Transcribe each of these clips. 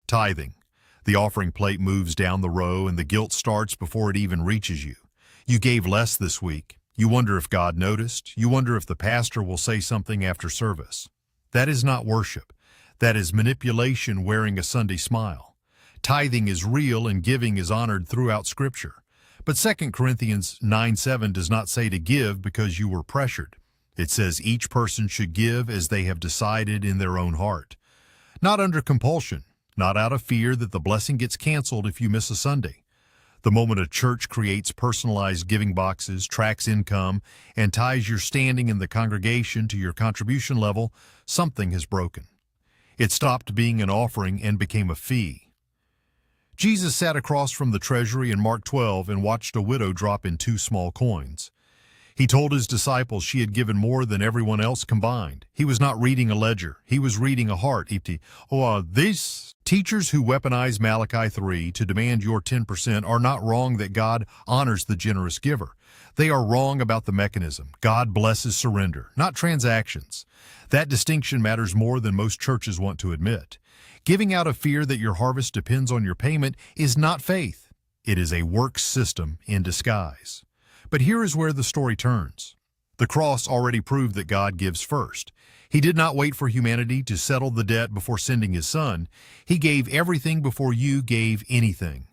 Tithing. The offering plate moves down the row and the guilt starts before it even reaches you. You gave less this week. You wonder if God noticed. You wonder if the pastor will say something after service. That is not worship. That is manipulation wearing a Sunday smile. Tithing is real and giving is honored throughout Scripture. But 2 Corinthians 9:7 does not say to give because you were pressured. It says each person should give as they have decided in their own heart. Not under compulsion, not out of fear that the blessing gets canceled if you miss a Sunday. The moment a church creates personalized giving boxes, tracks income, and ties your standing in the congregation to your contribution level, something has broken. It stopped being an offering and became a fee. Jesus sat across from the treasury in Mark 12 and watched a widow drop in 2 small coins. He told his disciples she had given more than everyone else combined. He was not reading a ledger. He was reading a heart. These teachers who weaponize Malachi 3 to demand your 10% are not wrong that God honors the generous giver. They are wrong about the mechanism. God blesses surrender, not transactions. That distinction matters more than most churches want to admit. Giving out of fear that your harvest depends on your payment is not faith. It is a works system in disguise. But here is where the story turns. The cross already proved that God gives first. He did not wait for humanity to settle the debt before sending his Son. He gave everything before you gave anything.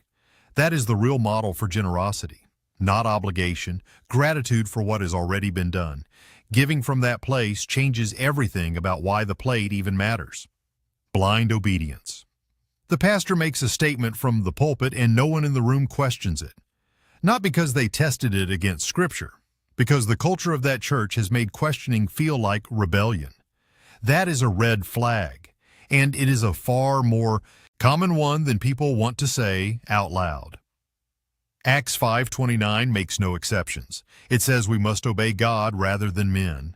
That is the real model for generosity. Not obligation, gratitude for what has already been done. Giving from that place changes everything about why the plate even matters. Blind obedience. The pastor makes a statement from the pulpit and no one in the room questions it. Not because they tested it against Scripture, because the culture of that church has made questioning feel like rebellion. That is a red flag, and it is a far more common one than people want to say out loud. Acts 5:29 makes no exceptions. It says we must obey God rather than men.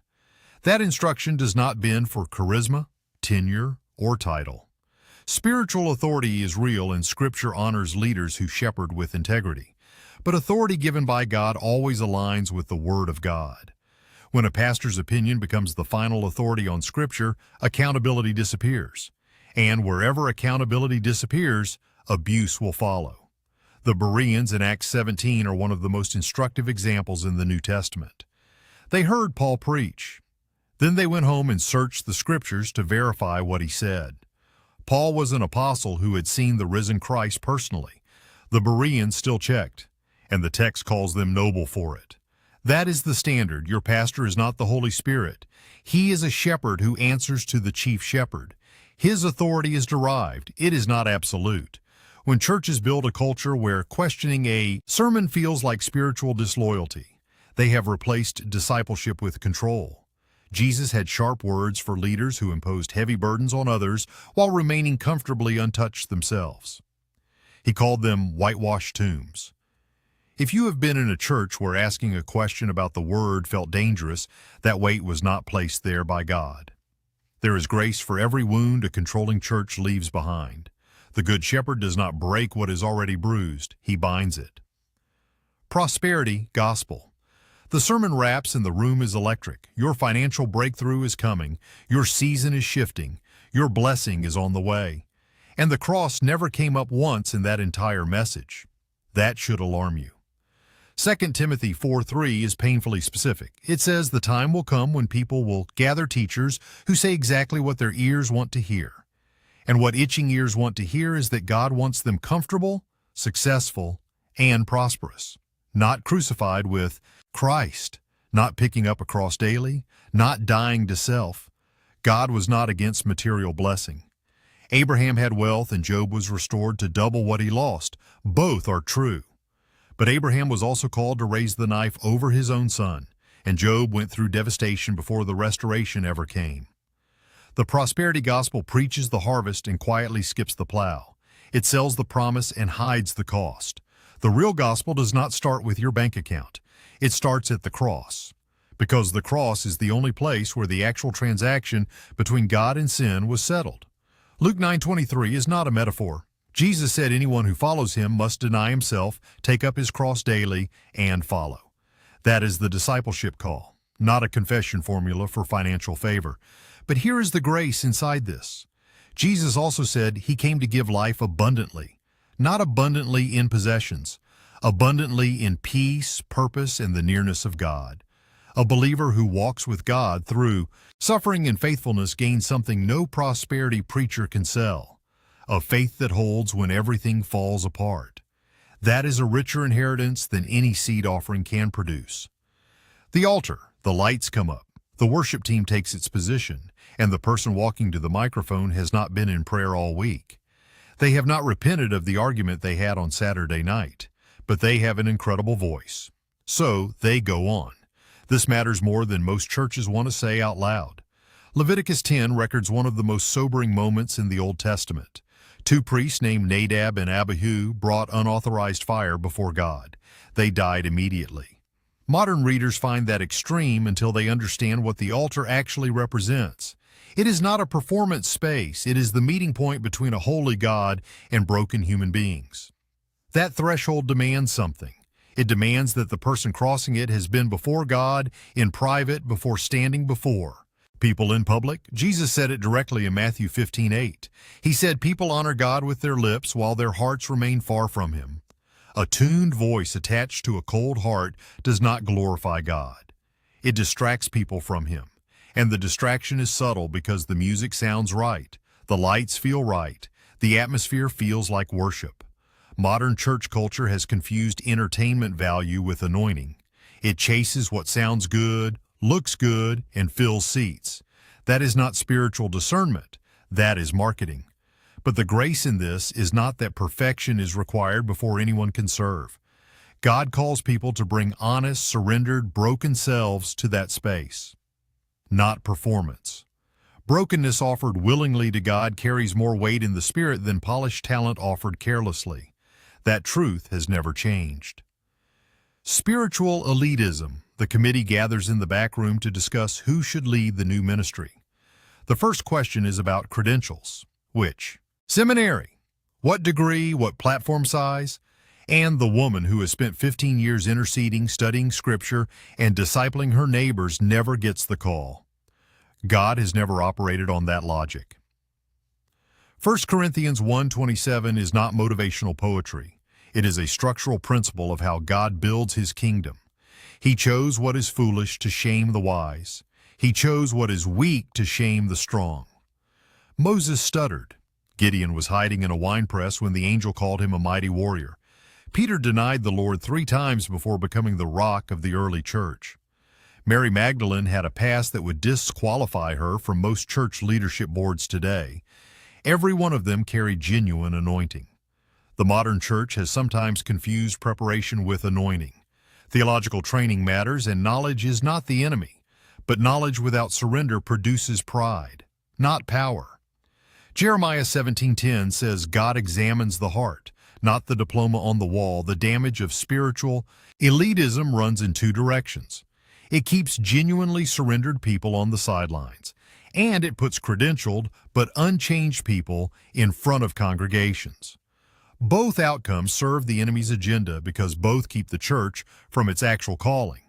That instruction does not bend for charisma, tenure, or title. Spiritual authority is real and Scripture honors leaders who shepherd with integrity. But authority given by God always aligns with the Word of God. When a pastor's opinion becomes the final authority on Scripture, accountability disappears. And wherever accountability disappears, abuse will follow. The Bereans in Acts 17 are one of the most instructive examples in the New Testament. They heard Paul preach. Then they went home and searched the Scriptures to verify what he said. Paul was an apostle who had seen the risen Christ personally. The Bereans still checked, and the text calls them noble for it. That is the standard. Your pastor is not the Holy Spirit. He is a shepherd who answers to the chief shepherd. His authority is derived. It is not absolute. When churches build a culture where questioning a sermon feels like spiritual disloyalty, they have replaced discipleship with control. Jesus had sharp words for leaders who imposed heavy burdens on others while remaining comfortably untouched themselves. He called them whitewashed tombs. If you have been in a church where asking a question about the Word felt dangerous, that weight was not placed there by God. There is grace for every wound a controlling church leaves behind. The Good Shepherd does not break what is already bruised, he binds it. Prosperity gospel. The sermon wraps and the room is electric. Your financial breakthrough is coming. Your season is shifting. Your blessing is on the way. And the cross never came up once in that entire message. That should alarm you. 2 Timothy 4:3 is painfully specific. It says the time will come when people will gather teachers who say exactly what their ears want to hear. And what itching ears want to hear is that God wants them comfortable, successful, and prosperous. Not crucified with Christ, not picking up a cross daily, not dying to self. God was not against material blessing. Abraham had wealth and Job was restored to double what he lost. Both are true. But Abraham was also called to raise the knife over his own son, and Job went through devastation before the restoration ever came. The prosperity gospel preaches the harvest and quietly skips the plow. It sells the promise and hides the cost. The real gospel does not start with your bank account. It starts at the cross, because the cross is the only place where the actual transaction between God and sin was settled. Luke 9:23 is not a metaphor. Jesus said anyone who follows him must deny himself, take up his cross daily, and follow. That is the discipleship call, not a confession formula for financial favor. But here is the grace inside this. Jesus also said he came to give life abundantly, not abundantly in possessions, abundantly in peace, purpose, and the nearness of God. A believer who walks with God through suffering and faithfulness gains something no prosperity preacher can sell, a faith that holds when everything falls apart. That is a richer inheritance than any seed offering can produce. The altar, the lights come up, the worship team takes its position, and the person walking to the microphone has not been in prayer all week. They have not repented of the argument they had on Saturday night, but they have an incredible voice. So they go on. This matters more than most churches want to say out loud. Leviticus 10 records one of the most sobering moments in the Old Testament. Two priests named Nadab and Abihu brought unauthorized fire before God. They died immediately. Modern readers find that extreme until they understand what the altar actually represents. It is not a performance space. It is the meeting point between a holy God and broken human beings. That threshold demands something. It demands that the person crossing it has been before God in private before standing before people in public. Jesus said it directly in Matthew 15:8. He said, "People honor God with their lips while their hearts remain far from him." A tuned voice attached to a cold heart does not glorify God. It distracts people from him. And the distraction is subtle because the music sounds right, the lights feel right, the atmosphere feels like worship. Modern church culture has confused entertainment value with anointing. It chases what sounds good, looks good, and fills seats. That is not spiritual discernment. That is marketing. But the grace in this is not that perfection is required before anyone can serve. God calls people to bring honest, surrendered, broken selves to that space. Not performance. Brokenness offered willingly to God carries more weight in the spirit than polished talent offered carelessly. That truth has never changed. Spiritual elitism. The committee gathers in the back room to discuss who should lead the new ministry. The first question is about credentials. Which? Seminary. What degree? What platform size? And the woman who has spent 15 years interceding, studying Scripture, and discipling her neighbors never gets the call. God has never operated on that logic. 1 Corinthians 1:27 is not motivational poetry. It is a structural principle of how God builds his kingdom. He chose what is foolish to shame the wise. He chose what is weak to shame the strong. Moses stuttered. Gideon was hiding in a winepress when the angel called him a mighty warrior. Peter denied the Lord 3 times before becoming the rock of the early church. Mary Magdalene had a past that would disqualify her from most church leadership boards today. Every one of them carried genuine anointing. The modern church has sometimes confused preparation with anointing. Theological training matters, and knowledge is not the enemy. But knowledge without surrender produces pride, not power. Jeremiah 17:10 says God examines the heart, not the diploma on the wall. The damage of spiritual elitism runs in 2 directions. It keeps genuinely surrendered people on the sidelines, and it puts credentialed but unchanged people in front of congregations. Both outcomes serve the enemy's agenda because both keep the church from its actual calling.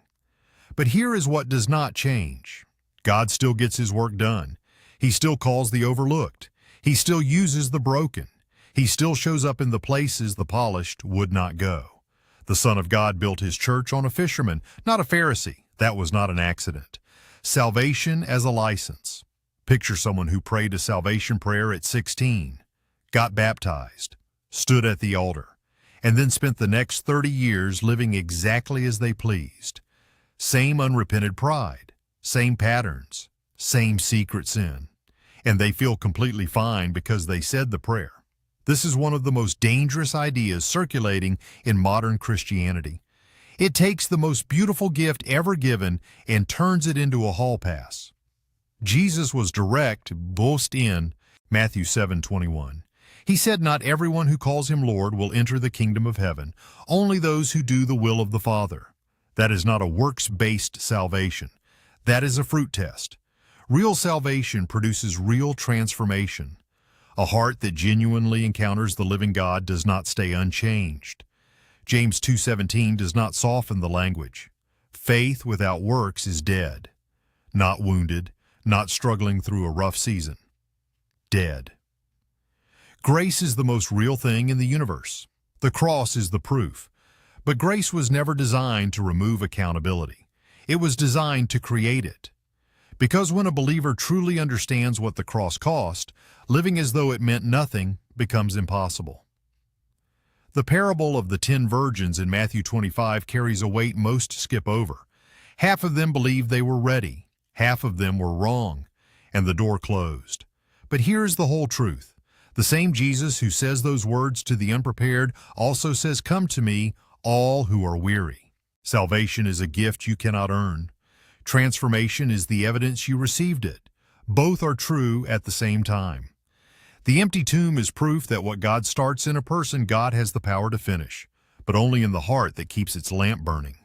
But here is what does not change. God still gets his work done. He still calls the overlooked. He still uses the broken. He still shows up in the places the polished would not go. The Son of God built his church on a fisherman, not a Pharisee. That was not an accident. Salvation as a license. Picture someone who prayed a salvation prayer at 16, got baptized, stood at the altar, and then spent the next 30 years living exactly as they pleased. Same unrepented pride, same patterns, same secret sin. And they feel completely fine because they said the prayer. This is one of the most dangerous ideas circulating in modern Christianity. It takes the most beautiful gift ever given and turns it into a hall pass. Jesus was direct, boast in Matthew 7:21. He said, "Not everyone who calls him Lord will enter the kingdom of heaven, only those who do the will of the Father." That is not a works-based salvation. That is a fruit test. Real salvation produces real transformation. A heart that genuinely encounters the living God does not stay unchanged. James 2:17 does not soften the language. Faith without works is dead. Not wounded, not struggling through a rough season. Dead. Grace is the most real thing in the universe. The cross is the proof. But grace was never designed to remove accountability. It was designed to create it. Because when a believer truly understands what the cross cost, living as though it meant nothing becomes impossible. The parable of the 10 virgins in Matthew 25 carries a weight most skip over. Half of them believed they were ready. Half of them were wrong, and the door closed. But here is the whole truth. The same Jesus who says those words to the unprepared also says, "Come to me, all who are weary." Salvation is a gift you cannot earn. Transformation is the evidence you received it. Both are true at the same time. The empty tomb is proof that what God starts in a person, God has the power to finish, but only in the heart that keeps its lamp burning.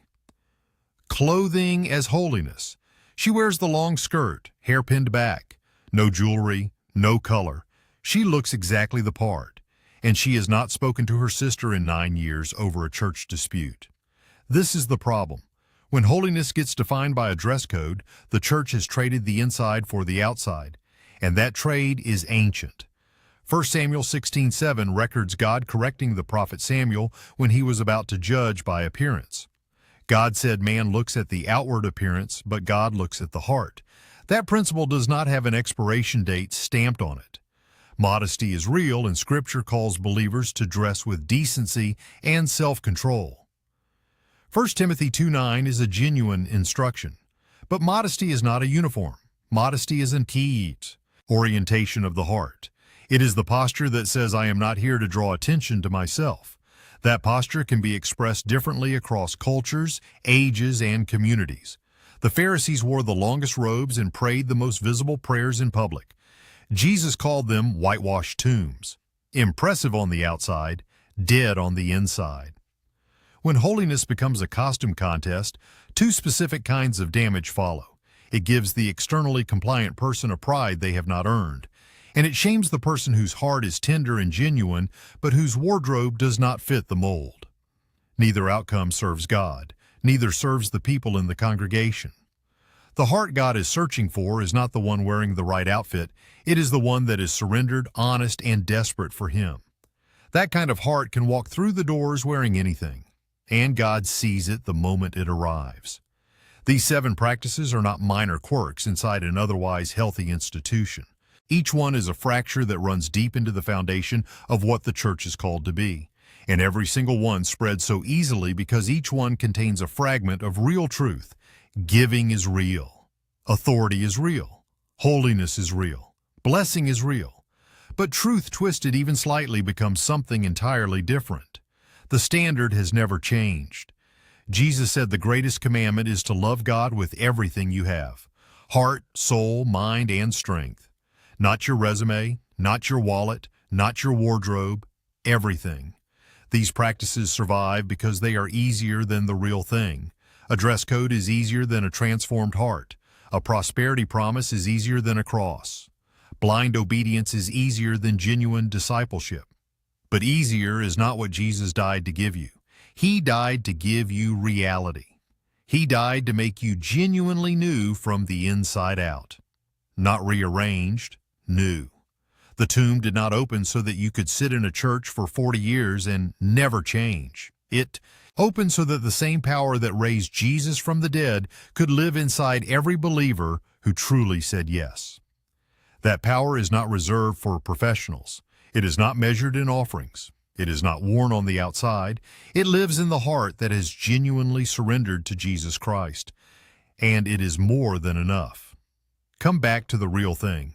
Clothing as holiness. She wears the long skirt, hair pinned back, no jewelry, no color. She looks exactly the part, and she has not spoken to her sister in 9 years over a church dispute. This is the problem. When holiness gets defined by a dress code, the church has traded the inside for the outside, and that trade is ancient. 1 Samuel 16:7 records God correcting the prophet Samuel when he was about to judge by appearance. God said man looks at the outward appearance, but God looks at the heart. That principle does not have an expiration date stamped on it. Modesty is real, and Scripture calls believers to dress with decency and self-control. 1 Timothy 2:9 is a genuine instruction. But modesty is not a uniform. Modesty is an orientation of the heart. It is the posture that says, "I am not here to draw attention to myself." That posture can be expressed differently across cultures, ages, and communities. The Pharisees wore the longest robes and prayed the most visible prayers in public. Jesus called them whitewashed tombs, impressive on the outside, dead on the inside. When holiness becomes a costume contest, 2 specific kinds of damage follow. It gives the externally compliant person a pride they have not earned, and it shames the person whose heart is tender and genuine, but whose wardrobe does not fit the mold. Neither outcome serves God, neither serves the people in the congregation. The heart God is searching for is not the one wearing the right outfit, it is the one that is surrendered, honest, and desperate for Him. That kind of heart can walk through the doors wearing anything, and God sees it the moment it arrives. These 7 practices are not minor quirks inside an otherwise healthy institution. Each one is a fracture that runs deep into the foundation of what the church is called to be. And every single one spreads so easily because each one contains a fragment of real truth. Giving is real. Authority is real. Holiness is real. Blessing is real. But truth twisted even slightly becomes something entirely different. The standard has never changed. Jesus said the greatest commandment is to love God with everything you have. Heart, soul, mind, and strength. Not your resume, not your wallet, not your wardrobe, everything. These practices survive because they are easier than the real thing. A dress code is easier than a transformed heart. A prosperity promise is easier than a cross. Blind obedience is easier than genuine discipleship. But easier is not what Jesus died to give you. He died to give you reality. He died to make you genuinely new from the inside out. Not rearranged, new. The tomb did not open so that you could sit in a church for 40 years and never change. It opened so that the same power that raised Jesus from the dead could live inside every believer who truly said yes. That power is not reserved for professionals. It is not measured in offerings. It is not worn on the outside. It lives in the heart that has genuinely surrendered to Jesus Christ. And it is more than enough. Come back to the real thing.